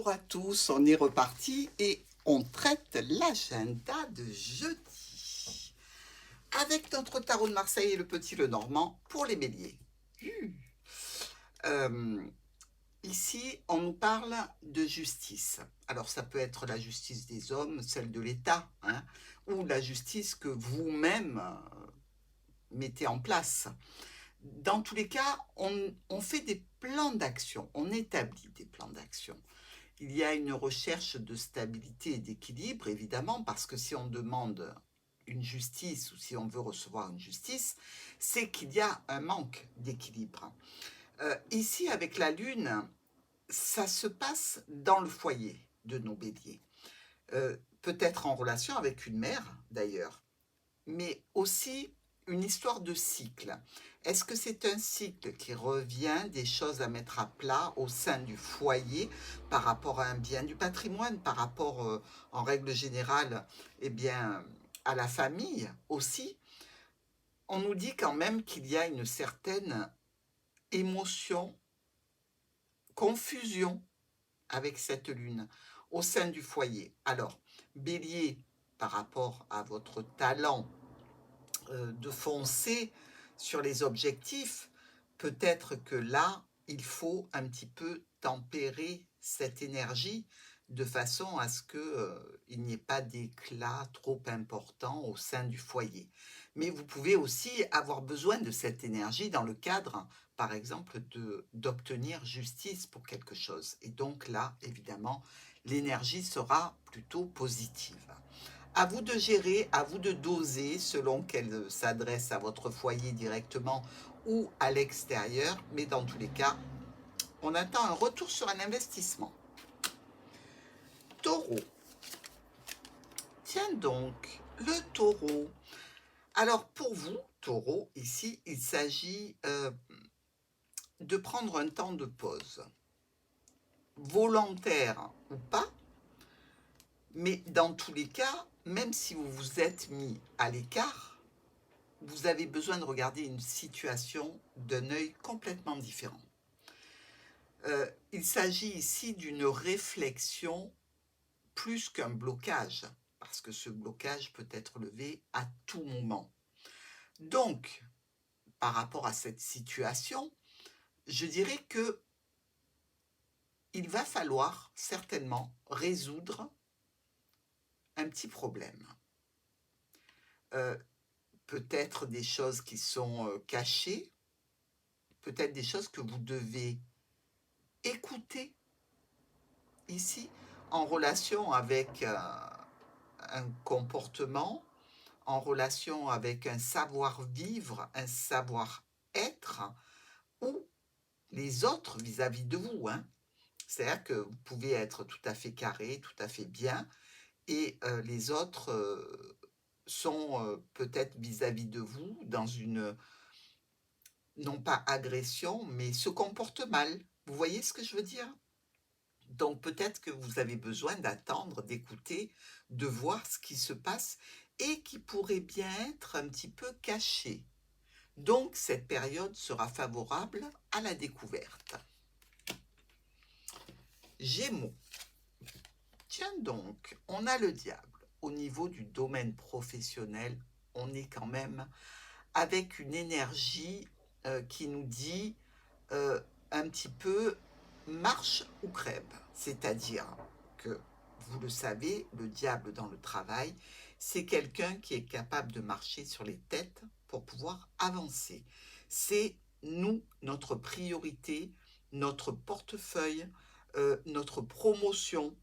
Bonjour à tous, on est reparti et on traite l'agenda de jeudi avec notre tarot de Marseille et le petit Lenormand pour les béliers. Euh, Ici, on nous parle de justice. Alors, ça peut être la justice des hommes, celle de l'État, hein, ou la justice que vous-même mettez en place. Dans tous les cas, on fait des plans d'action, on établit des plans d'action. Il y a une recherche de stabilité et d'équilibre, évidemment, parce que si on demande une justice ou si on veut recevoir une justice, c'est qu'il y a un manque d'équilibre. Ici, avec la Lune, ça se passe dans le foyer de nos béliers. Peut-être en relation avec une mère, d'ailleurs, mais aussi une histoire de cycle. Est-ce que c'est un cycle qui revient, des choses à mettre à plat au sein du foyer par rapport à un bien du patrimoine, par rapport, en règle générale, eh bien, à la famille aussi? On nous dit quand même qu'il y a une certaine émotion, confusion avec cette lune au sein du foyer. Alors, bélier, par rapport à votre talent de foncer sur les objectifs, peut-être que là, il faut un petit peu tempérer cette énergie de façon à ce qu'il n'y ait pas d'éclat trop important au sein du foyer. Mais vous pouvez aussi avoir besoin de cette énergie dans le cadre, par exemple, d'obtenir justice pour quelque chose. Et donc là, évidemment, l'énergie sera plutôt positive. À vous de gérer, à vous de doser selon qu'elle s'adresse à votre foyer directement ou à l'extérieur. Mais dans tous les cas, on attend un retour sur un investissement. Taureau. Tiens donc, le taureau. Alors pour vous, taureau, ici, il s'agit de prendre un temps de pause. Volontaire ou pas, mais dans tous les cas, même si vous vous êtes mis à l'écart, vous avez besoin de regarder une situation d'un œil complètement différent. Il s'agit ici d'une réflexion plus qu'un blocage, parce que ce blocage peut être levé à tout moment. Donc, par rapport à cette situation, je dirais que il va falloir certainement résoudre un petit problème. Peut-être des choses qui sont cachées, peut-être des choses que vous devez écouter ici en relation avec un comportement, en relation avec un savoir-vivre, un savoir-être, ou les autres vis-à-vis de vous. C'est-à-dire que vous pouvez être tout à fait carré, tout à fait bien, et les autres sont peut-être vis-à-vis de vous dans une, non pas agression, mais se comportent mal. Vous voyez ce que je veux dire? Donc peut-être que vous avez besoin d'attendre, d'écouter, de voir ce qui se passe et qui pourrait bien être un petit peu caché. Donc cette période sera favorable à la découverte. Gémeaux. Tiens donc, on a le diable. Au niveau du domaine professionnel, on est quand même avec une énergie qui nous dit un petit peu marche ou crève. C'est-à-dire que, vous le savez, le diable dans le travail, c'est quelqu'un qui est capable de marcher sur les têtes pour pouvoir avancer. C'est nous, notre priorité, notre portefeuille, notre promotion.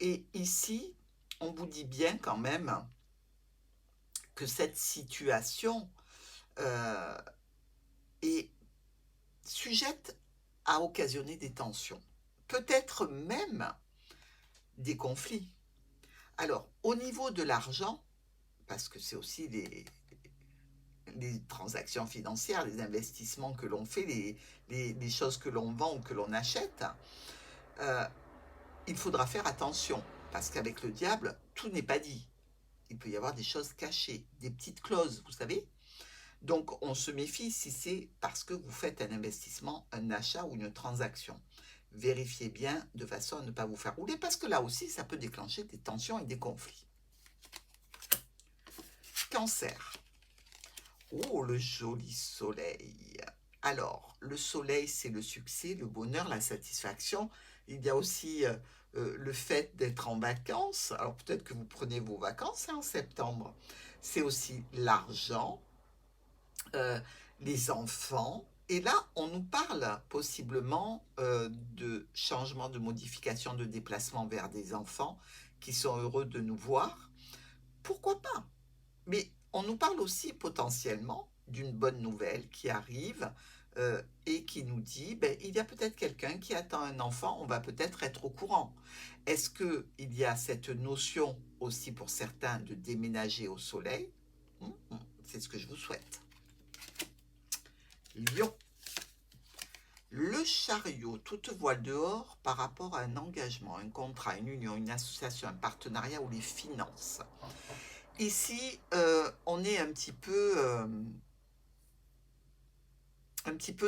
Et ici, on vous dit bien quand même que cette situation est sujette à occasionner des tensions, peut-être même des conflits. Alors, au niveau de l'argent, parce que c'est aussi les transactions financières, les investissements que l'on fait, les choses que l'on vend ou que l'on achète, il faudra faire attention, parce qu'avec le diable, tout n'est pas dit. Il peut y avoir des choses cachées, des petites clauses, vous savez. Donc, on se méfie si c'est parce que vous faites un investissement, un achat ou une transaction. vérifiez bien de façon à ne pas vous faire rouler, parce que là aussi, ça peut déclencher des tensions et des conflits. Cancer. Oh, le joli soleil. Alors, le soleil, c'est le succès, le bonheur, la satisfaction. Il y a aussi le fait d'être en vacances. Alors, peut-être que vous prenez vos vacances en septembre. C'est aussi l'argent, les enfants. Et là, on nous parle possiblement de changement, de modification, de déplacement vers des enfants qui sont heureux de nous voir. Pourquoi pas? Mais on nous parle aussi potentiellement d'une bonne nouvelle qui arrive et qui nous dit, ben, il y a peut-être quelqu'un qui attend un enfant, on va peut-être être au courant. Est-ce qu'il y a cette notion aussi pour certains de déménager au soleil? C'est ce que je vous souhaite. Lion. Le chariot, toute voile dehors par rapport à un engagement, un contrat, une union, une association, un partenariat ou les finances. Ici, on est un petit peu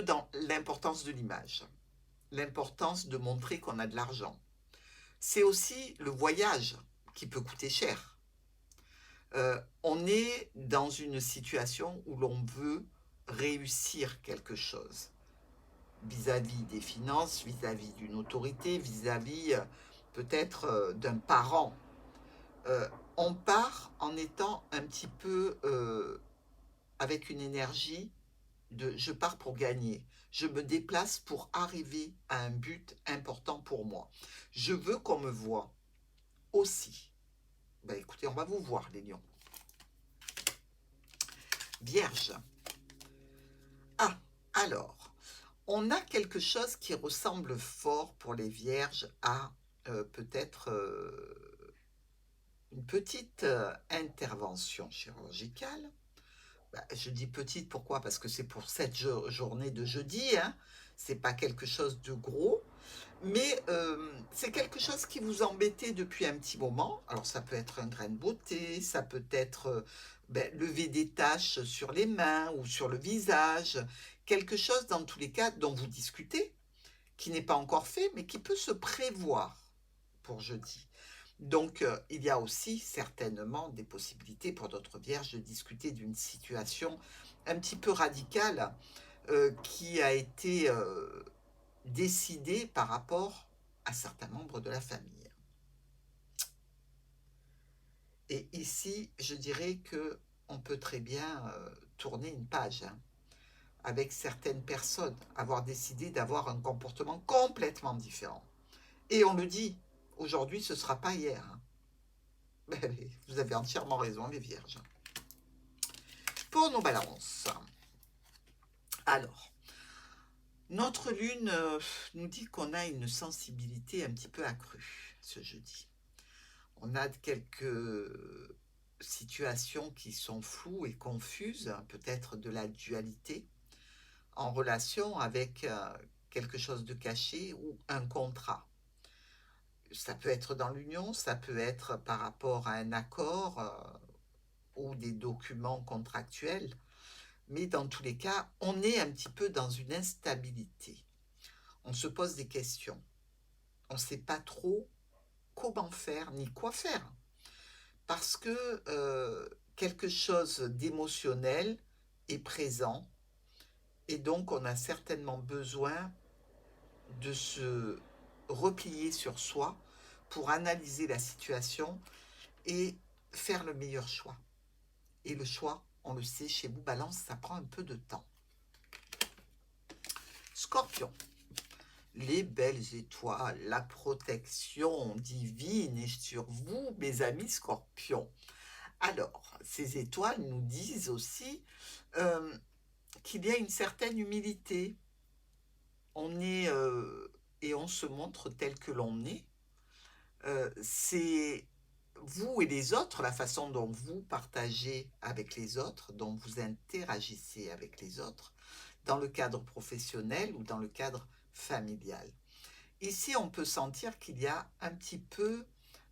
dans l'importance de l'image, l'importance de montrer qu'on a de l'argent. C'est aussi le voyage qui peut coûter cher. On est dans une situation où l'on veut réussir quelque chose vis-à-vis des finances, vis-à-vis d'une autorité, vis-à-vis peut-être d'un parent. On part en étant un petit peu avec une énergie de je pars pour gagner, je me déplace pour arriver à un but important pour moi. Je veux qu'on me voie aussi. Ben écoutez, on va vous voir les lions. Vierge. Ah, alors, on a quelque chose qui ressemble fort pour les vierges à peut-être une petite intervention chirurgicale. Ben, je dis petite, pourquoi? Parce que c'est pour cette journée de jeudi, hein. C'est pas quelque chose de gros, mais c'est quelque chose qui vous embêtait depuis un petit moment. Alors ça peut être un grain de beauté, ça peut être lever des taches sur les mains ou sur le visage, quelque chose dans tous les cas dont vous discutez, qui n'est pas encore fait, mais qui peut se prévoir pour jeudi. Donc, il y a aussi certainement des possibilités pour d'autres vierges de discuter d'une situation un petit peu radicale qui a été décidée par rapport à certains membres de la famille. Et ici, je dirais que on peut très bien tourner une page, hein, avec certaines personnes, avoir décidé d'avoir un comportement complètement différent. Et on le dit, aujourd'hui, ce ne sera pas hier, hein. Vous avez entièrement raison, les vierges. Pour nos balances. Alors, notre lune nous dit qu'on a une sensibilité un petit peu accrue ce jeudi. On a quelques situations qui sont floues et confuses, peut-être de la dualité, en relation avec quelque chose de caché ou un contrat. Ça peut être dans l'union, ça peut être par rapport à un accord ou des documents contractuels, mais dans tous les cas, on est un petit peu dans une instabilité. On se pose des questions. On ne sait pas trop comment faire ni quoi faire, parce que quelque chose d'émotionnel est présent, et donc on a certainement besoin de se replier sur soi pour analyser la situation et faire le meilleur choix. Et le choix, on le sait, chez vous, Balance, ça prend un peu de temps. Scorpion. Les belles étoiles, la protection divine est sur vous, mes amis Scorpions. Alors, ces étoiles nous disent aussi qu'il y a une certaine humilité. On est et on se montre tel que l'on est. C'est vous et les autres, la façon dont vous partagez avec les autres, dont vous interagissez avec les autres, dans le cadre professionnel ou dans le cadre familial. Ici, on peut sentir qu'il y a un petit peu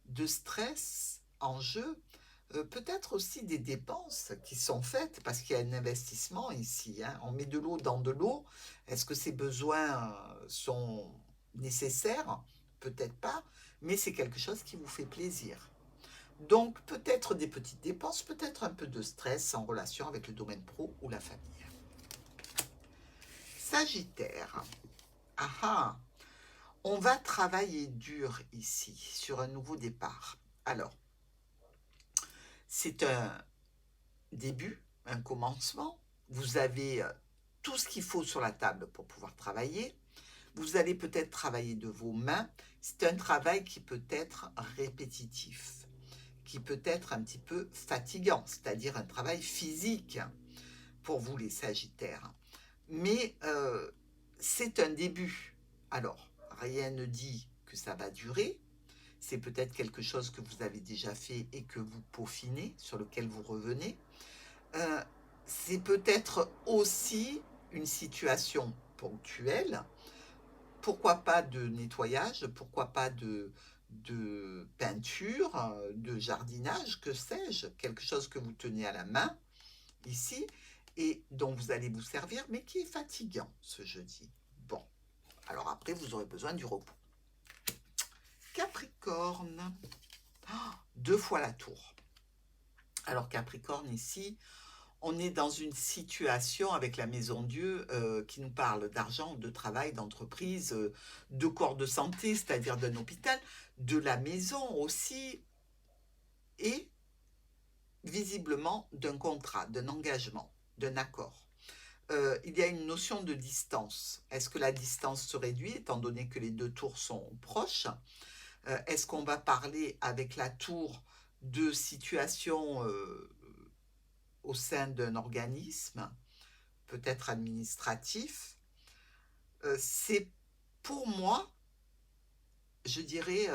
de stress en jeu, peut-être aussi des dépenses qui sont faites, parce qu'il y a un investissement ici, hein. On met de l'eau dans de l'eau. Est-ce que ces besoins sont nécessaire, peut-être pas, mais c'est quelque chose qui vous fait plaisir. Donc peut-être des petites dépenses, peut-être un peu de stress en relation avec le domaine pro ou la famille. Sagittaire. Ah ah, on va travailler dur ici sur un nouveau départ. Alors, c'est un début, un commencement. Vous avez tout ce qu'il faut sur la table pour pouvoir travailler. Vous allez peut-être travailler de vos mains. C'est un travail qui peut être répétitif, qui peut être un petit peu fatigant, c'est-à-dire un travail physique pour vous les Sagittaires. Mais c'est un début. Alors, rien ne dit que ça va durer. C'est peut-être quelque chose que vous avez déjà fait et que vous peaufinez, sur lequel vous revenez. C'est peut-être aussi une situation ponctuelle. Pourquoi pas de nettoyage, pourquoi pas de peinture, de jardinage, que sais-je, quelque chose que vous tenez à la main ici et dont vous allez vous servir, mais qui est fatigant ce jeudi. Bon, alors après, vous aurez besoin du repos. Capricorne, 2 fois la tour. Alors Capricorne, ici, on est dans une situation avec la Maison Dieu qui nous parle d'argent, de travail, d'entreprise, de corps de santé, c'est-à-dire d'un hôpital, de la maison aussi, et visiblement d'un contrat, d'un engagement, d'un accord. Il y a une notion de distance. Est-ce que la distance se réduit étant donné que les 2 tours sont proches? Est-ce qu'on va parler avec la tour de situations au sein d'un organisme, peut-être administratif? C'est pour moi, je dirais,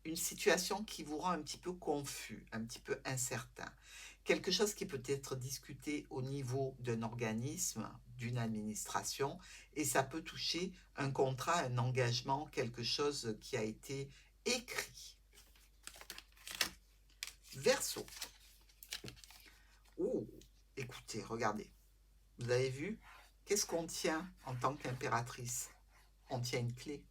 une situation qui vous rend un petit peu confus, un petit peu incertain. Quelque chose qui peut être discuté au niveau d'un organisme, d'une administration, et ça peut toucher un contrat, un engagement, quelque chose qui a été écrit. Verseau. Oh, écoutez, regardez. Vous avez vu? Qu'est-ce qu'on tient en tant qu'impératrice? On tient une clé.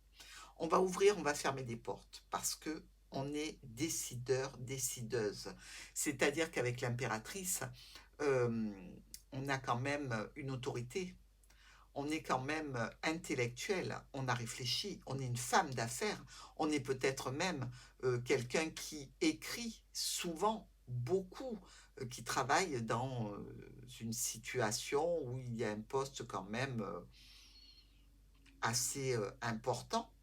On va ouvrir, on va fermer des portes parce que on est décideur, décideuse. C'est-à-dire qu'avec l'impératrice, euh, on a quand même une autorité. On est quand même intellectuel. On a réfléchi. On est une femme d'affaires. On est peut-être même quelqu'un qui écrit souvent, beaucoup, qui travaille dans une situation où il y a un poste quand même assez important.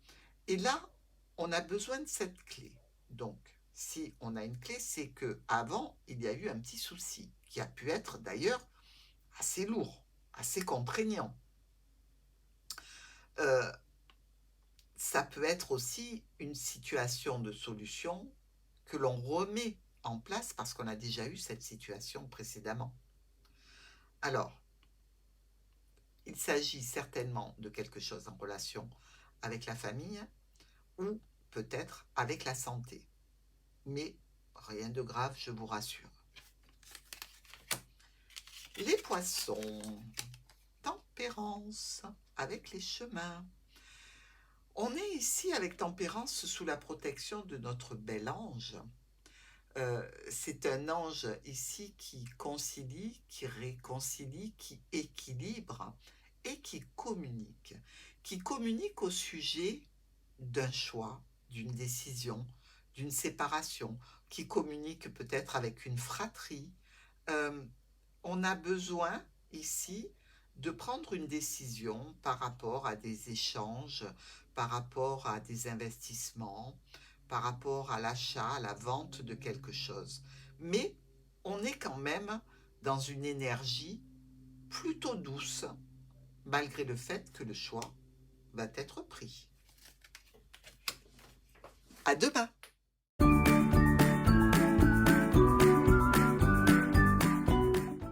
Et là, on a besoin de cette clé. Donc, si on a une clé, c'est que avant, il y a eu un petit souci qui a pu être d'ailleurs assez lourd, assez contraignant. Ça peut être aussi une situation de solution que l'on remet en place parce qu'on a déjà eu cette situation précédemment. Alors, il s'agit certainement de quelque chose en relation avec la famille ou peut-être avec la santé. Mais rien de grave, je vous rassure. Les poissons, tempérance, avec les chemins. On est ici avec tempérance sous la protection de notre bel ange. C'est un ange ici qui concilie, qui réconcilie, qui équilibre et qui communique. Qui communique au sujet d'un choix, d'une décision, d'une séparation, qui communique peut-être avec une fratrie. On a besoin ici de prendre une décision par rapport à des échanges, par rapport à des investissements, par rapport à l'achat, à la vente de quelque chose. Mais on est quand même dans une énergie plutôt douce, malgré le fait que le choix va être pris. À demain!